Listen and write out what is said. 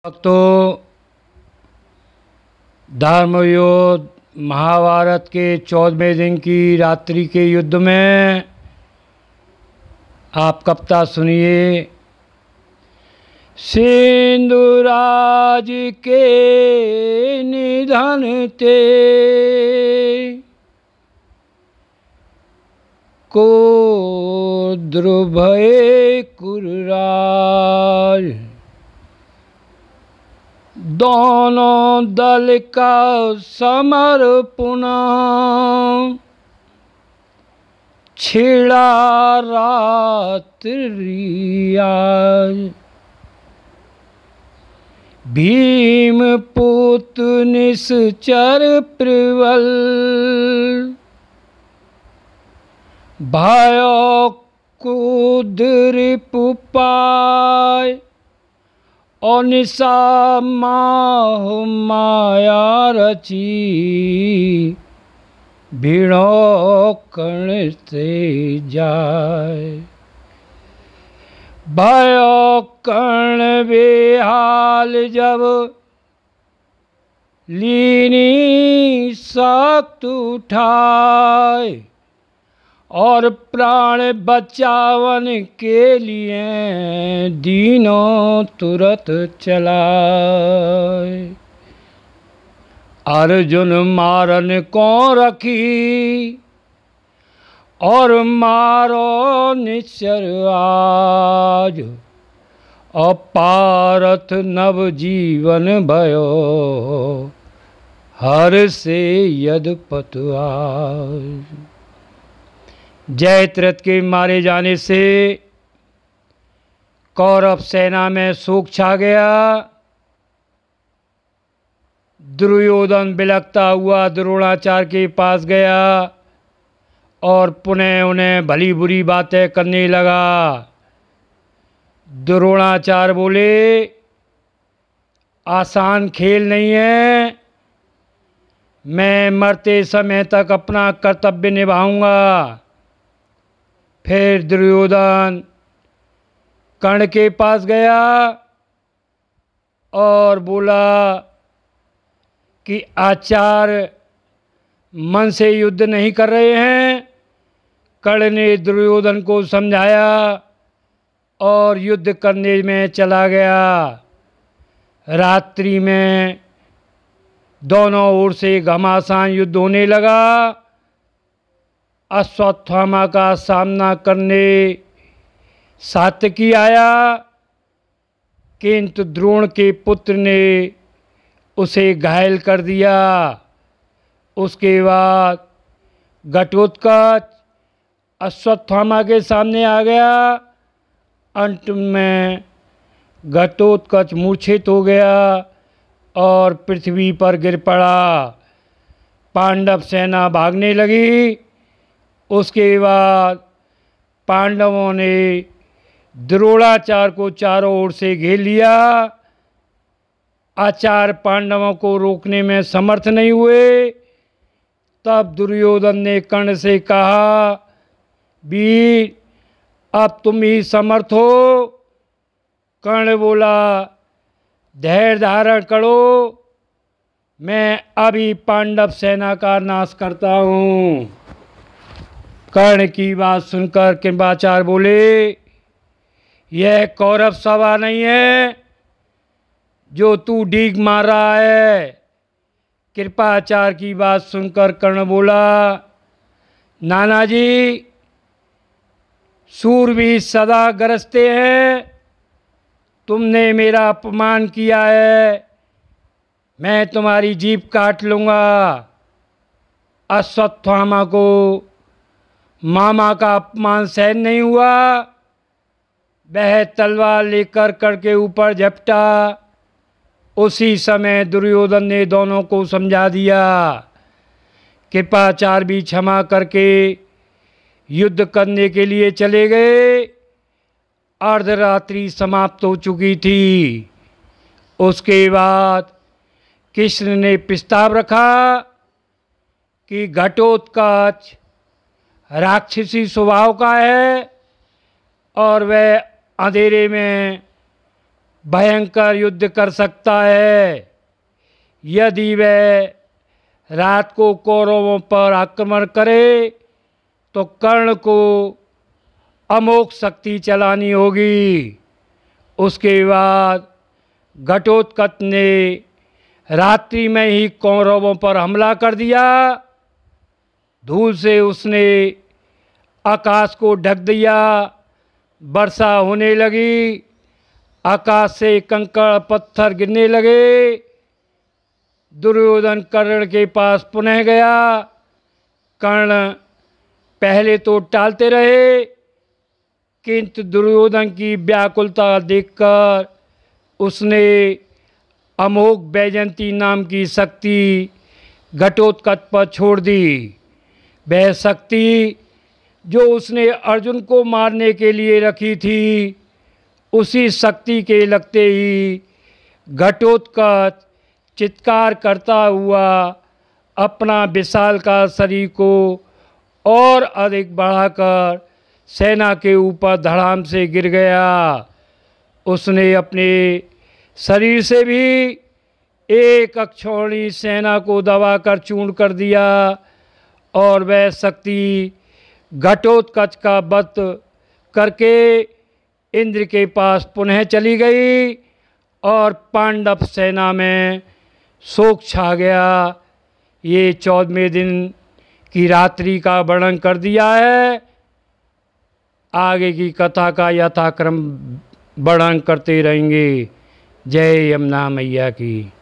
तो धर्मयुद्ध महाभारत के 14वें दिन की रात्रि के युद्ध में आप कविता सुनिए। सिंधुराज के निधन ते को द्रुभय कुरराज, दोनों दल का समर पुनः छिड़ा रात्रि आज। भीम पुत निश्चर प्रबल, भयो कुद रिपुपाय, और निशा माया रची, भीड़ों कर्ण से जाए। भयो कर्ण बेहाल जब लीनी सख्त उठाए, और प्राण बचावन के लिए दीनों तुरत चलाए। अर्जुन मारन को रखी, और मारो निश्चर आज, और पारथ नव जीवन भयो, हर से यदपत आज। जयद्रथ के मारे जाने से कौरव सेना में शोक छा गया। दुर्योधन बिलखता हुआ द्रोणाचार्य के पास गया और पुनः उन्हें भली बुरी बातें करने लगा। द्रोणाचार्य बोले, आसान खेल नहीं है, मैं मरते समय तक अपना कर्तव्य निभाऊंगा। फिर दुर्योधन कर्ण के पास गया और बोला कि आचार्य मन से युद्ध नहीं कर रहे हैं। कर्ण ने दुर्योधन को समझाया और युद्ध करने में चला गया। रात्रि में दोनों ओर से घमासान युद्ध होने लगा। अश्वत्थामा का सामना करने सात्यकी आया, किंतु द्रोण के पुत्र ने उसे घायल कर दिया। उसके बाद घटोत्कच अश्वत्थामा के सामने आ गया। अंत में घटोत्कच मूर्छित हो गया और पृथ्वी पर गिर पड़ा। पांडव सेना भागने लगी। उसके बाद पांडवों ने द्रोणाचार्य को चारों ओर से घेर लिया। आचार्य पांडवों को रोकने में समर्थ नहीं हुए। तब दुर्योधन ने कर्ण से कहा, वीर अब तुम ही समर्थ हो। कर्ण बोला, धैर्य धारण करो, मैं अभी पांडव सेना का नाश करता हूँ। कर्ण की बात सुनकर कृपाचार्य बोले, यह कौरव सभा नहीं है जो तू डीग मार रहा है। कृपाचार्य की बात सुनकर कर्ण बोला, नाना जी, शूरवीर सदा गरजते हैं, तुमने मेरा अपमान किया है, मैं तुम्हारी जीभ काट लूँगा। अश्वत्थामा को मामा का अपमान सहन नहीं हुआ। वह तलवार लेकर कर्ण के ऊपर झपटा। उसी समय दुर्योधन ने दोनों को समझा दिया। कृपाचार्य भी क्षमा करके युद्ध करने के लिए चले गए। अर्धरात्रि समाप्त हो चुकी थी। उसके बाद कृष्ण ने प्रस्ताव रखा कि घटोत्कच राक्षसी स्वभाव का है और वह अंधेरे में भयंकर युद्ध कर सकता है। यदि वह रात को कौरवों पर आक्रमण करे तो कर्ण को अमोघ शक्ति चलानी होगी। उसके बाद घटोत्कच ने रात्रि में ही कौरवों पर हमला कर दिया। धूल से उसने आकाश को ढक दिया, वर्षा होने लगी, आकाश से कंकड़ पत्थर गिरने लगे। दुर्योधन कर्ण के पास पुनः गया। कर्ण पहले तो टालते रहे, किंतु दुर्योधन की व्याकुलता देखकर उसने अमोघ वैजयंती नाम की शक्ति घटोत्कच पर छोड़ दी। वह शक्ति जो उसने अर्जुन को मारने के लिए रखी थी, उसी शक्ति के लगते ही घटोत्कच चित्कार करता हुआ अपना विशालकाय शरीर को और अधिक बढ़ाकर सेना के ऊपर धड़ाम से गिर गया। उसने अपने शरीर से भी एक अक्षौहिणी सेना को दबाकर चूर्ण कर दिया और वह शक्ति घटोत्कच का वध करके इंद्र के पास पुनः चली गई और पांडव सेना में शोक छा गया। ये 14वें दिन की रात्रि का वर्णन कर दिया है। आगे की कथा का यथाक्रम वर्णन करते रहेंगे। जय यमुना मैया की।